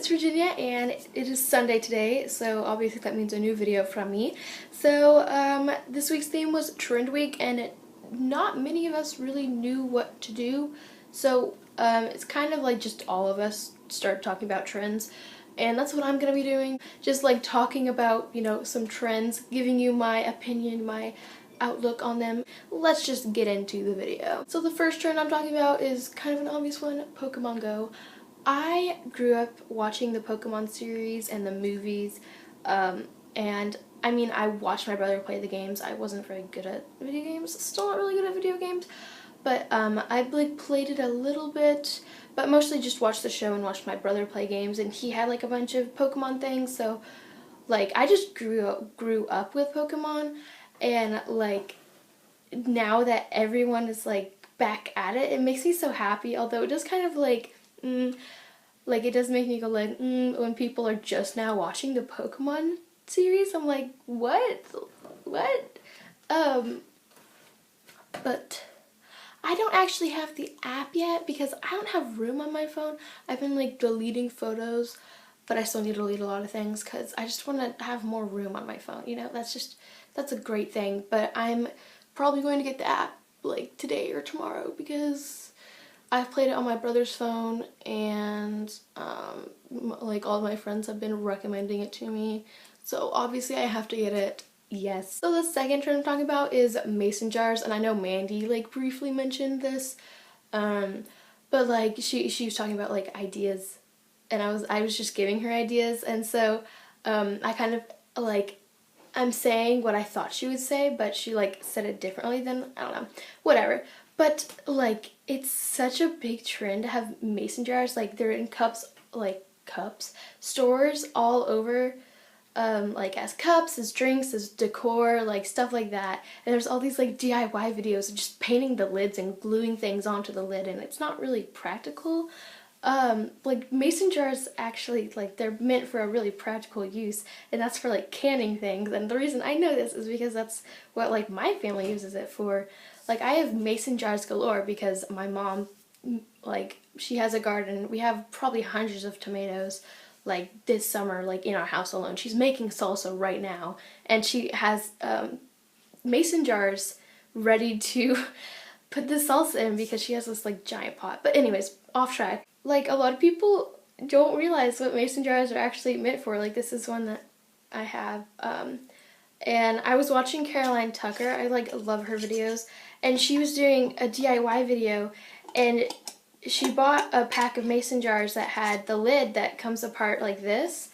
it's Virginia and it is Sunday today, so obviously that means a new video from me. So this week's theme was Trend Week, and not many of us really knew what to do, so it's kind of like just all of us start talking about trends, and that's what I'm gonna be doing. Just like talking about, you know, some trends, giving you my opinion, my outlook on them. Let's just get into the video. So the first trend I'm talking about is kind of an obvious one, Pokemon Go. I grew up watching the Pokemon series and the movies, and I mean, I watched my brother play the games. I wasn't very good at video games, still not really good at video games, but I like played it a little bit, but mostly just watched the show and watched my brother play games, and he had like a bunch of Pokemon things, so like I just grew up with Pokemon, and like now that everyone is like back at it, it makes me so happy, although it does kind of like it does make me go like, when people are just now watching the Pokemon series. I'm like, what? But I don't actually have the app yet because I don't have room on my phone. I've been like deleting photos, but I still need to delete a lot of things because I just want to have more room on my phone. You know, that's a great thing. But I'm probably going to get the app like today or tomorrow because I've played it on my brother's phone, and like all my friends have been recommending it to me, so obviously I have to get it. Yes. So the second trend I'm talking about is mason jars, and I know Mandy like briefly mentioned this, but like she was talking about like ideas, and I was just giving her ideas, and so I kind of like, I'm saying what I thought she would say, but she like said it differently than, I don't know, whatever. But like, it's such a big trend to have mason jars. Like they're in cups, stores all over, like as cups, as drinks, as decor, like stuff like that. And there's all these like DIY videos of just painting the lids and gluing things onto the lid, and it's not really practical. Like mason jars actually, like they're meant for a really practical use, and that's for like canning things. And the reason I know this is because that's what like my family uses it for. Like I have mason jars galore because my mom, like she has a garden. We have probably hundreds of tomatoes like this summer, like in our house alone. She's making salsa right now, and she has mason jars ready to put the salsa in because she has this like giant pot. But anyways, off track. Like a lot of people don't realize what mason jars are actually meant for. Like this is one that I have, and I was watching Caroline Tucker. I like love her videos, and she was doing a DIY video, and she bought a pack of mason jars that had the lid that comes apart like this,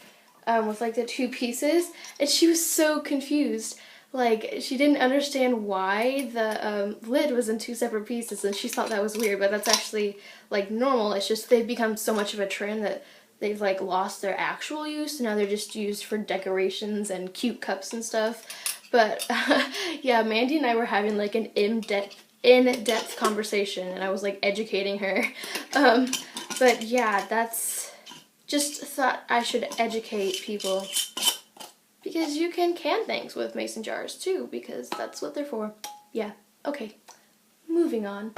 with like the two pieces, and she was so confused. Like she didn't understand why the lid was in two separate pieces, and she thought that was weird, but that's actually like normal. It's just they've become so much of a trend that they've like lost their actual use, and now they're just used for decorations and cute cups and stuff. But yeah, Mandy and I were having like an in-depth conversation, and I was like educating her. But yeah, that's just thought I should educate people because you can can things with mason jars too, because that's what they're for. Yeah, okay, moving on.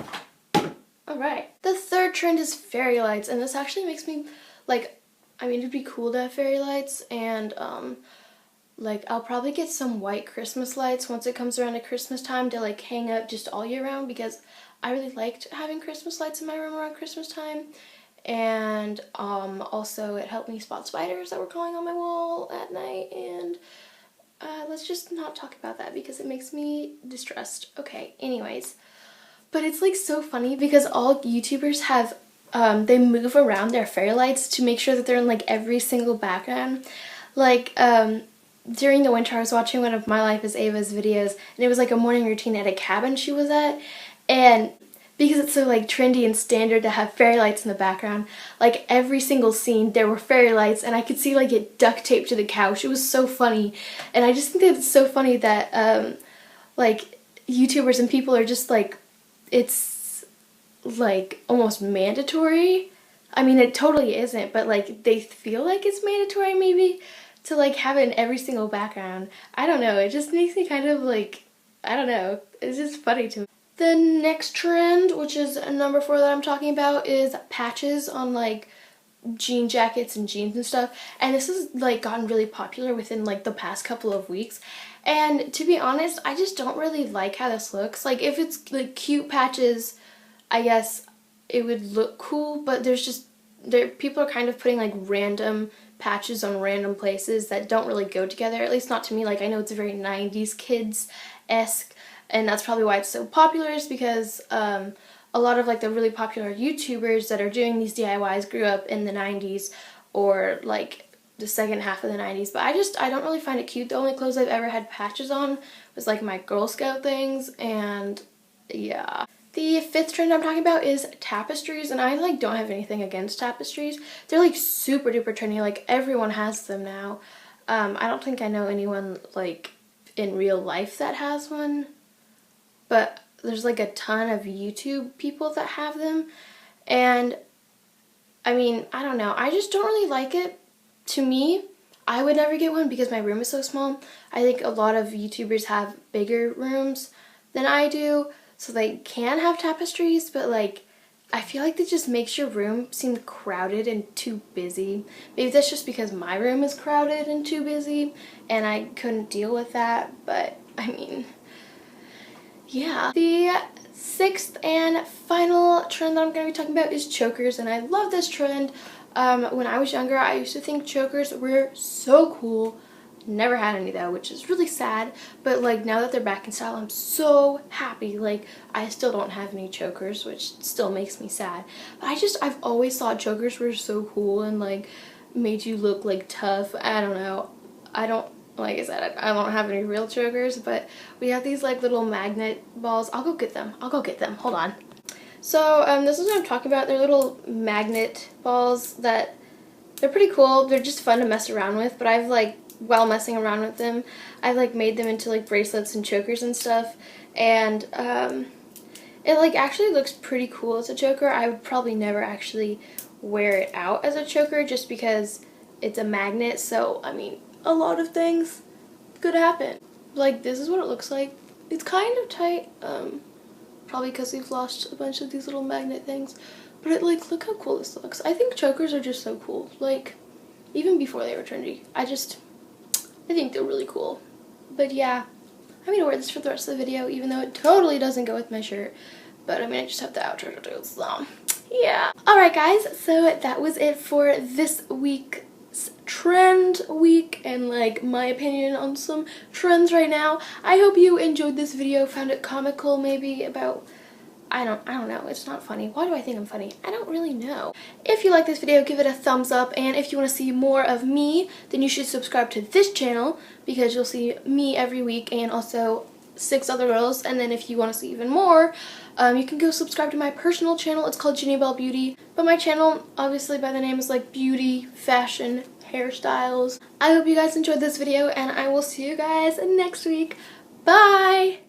Alright, the third trend is fairy lights, and this actually makes me like, I mean, it'd be cool to have fairy lights, and like I'll probably get some white Christmas lights once it comes around to Christmas time to like hang up just all year round, because I really liked having Christmas lights in my room around Christmas time. And also it helped me spot spiders that were crawling on my wall at night, and let's just not talk about that because it makes me distressed. Okay, anyways, but it's like so funny because all YouTubers have they move around their fairy lights to make sure that they're in like every single background. Like during the winter I was watching one of My Life as Ava's videos, and it was like a morning routine at a cabin she was at, and because it's so like trendy and standard to have fairy lights in the background, like every single scene there were fairy lights, and I could see like it duct taped to the couch. It was so funny, and I just think that it's so funny that like YouTubers and people are just like, it's like almost mandatory. I mean, it totally isn't, but like they feel like it's mandatory maybe to like have it in every single background. I don't know, it just makes me kind of like, I don't know, it's just funny to me. The next trend, which is number 4 that I'm talking about, is patches on like jean jackets and jeans and stuff, and this has like gotten really popular within like the past couple of weeks. And to be honest, I just don't really like how this looks. Like if it's like cute patches, I guess it would look cool, but people are kind of putting like random patches on random places that don't really go together, at least not to me. Like I know it's very 90s kids-esque, and that's probably why it's so popular, is because a lot of like the really popular YouTubers that are doing these DIYs grew up in the 90s or like the second half of the 90s, but I don't really find it cute. The only clothes I've ever had patches on was like my Girl Scout things, and yeah. The fifth trend I'm talking about is tapestries, and I like don't have anything against tapestries. They're like super duper trendy, like everyone has them now. I don't think I know anyone like in real life that has one, but there's like a ton of YouTube people that have them, and I mean, I don't know, I just don't really like it. To me, I would never get one because my room is so small. I think a lot of YouTubers have bigger rooms than I do, so they can have tapestries, but like I feel like that just makes your room seem crowded and too busy. Maybe that's just because my room is crowded and too busy and I couldn't deal with that, but I mean, yeah. The sixth and final trend that I'm going to be talking about is chokers, and I love this trend. When I was younger, I used to think chokers were so cool. Never had any though, which is really sad, but like now that they're back in style, I'm so happy. Like I still don't have any chokers, which still makes me sad, but I've always thought chokers were so cool and like made you look like tough. I don't know, like I said, I don't have any real chokers, but we have these like little magnet balls. I'll go get them, hold on. So this is what I'm talking about. They're little magnet balls that they're pretty cool. They're just fun to mess around with, but I've like, while messing around with them, I've like made them into like bracelets and chokers and stuff, and it like actually looks pretty cool as a choker. I would probably never actually wear it out as a choker just because it's a magnet, so I mean a lot of things could happen. Like this is what it looks like. It's kind of tight, probably because we've lost a bunch of these little magnet things, but it like, look how cool this looks. I think chokers are just so cool, like even before they were trendy. I think they're really cool. But yeah, I'm gonna wear this for the rest of the video, even though it totally doesn't go with my shirt. But I mean, I just have the outro to do, so yeah. Alright guys, so that was it for this week's trend week and like my opinion on some trends right now. I hope you enjoyed this video, found it comical maybe about, I don't know, it's not funny. Why do I think I'm funny? I don't really know. If you like this video, give it a thumbs up, and if you want to see more of me, then you should subscribe to this channel because you'll see me every week and also 6 other girls. And then if you want to see even more, you can go subscribe to my personal channel. It's called Ginny Belle Beauty, but my channel, obviously by the name, is like beauty, fashion, hairstyles. I hope you guys enjoyed this video, and I will see you guys next week. Bye!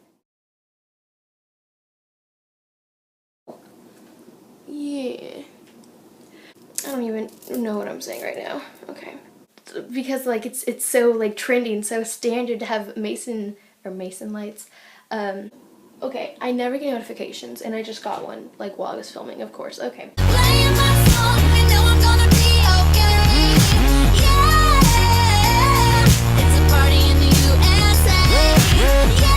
Yeah. I don't even know what I'm saying right now. Okay. Because like it's so like trendy and so standard to have Mason lights. Okay, I never get notifications and I just got one like while I was filming, of course. Okay. It's a party in the USA.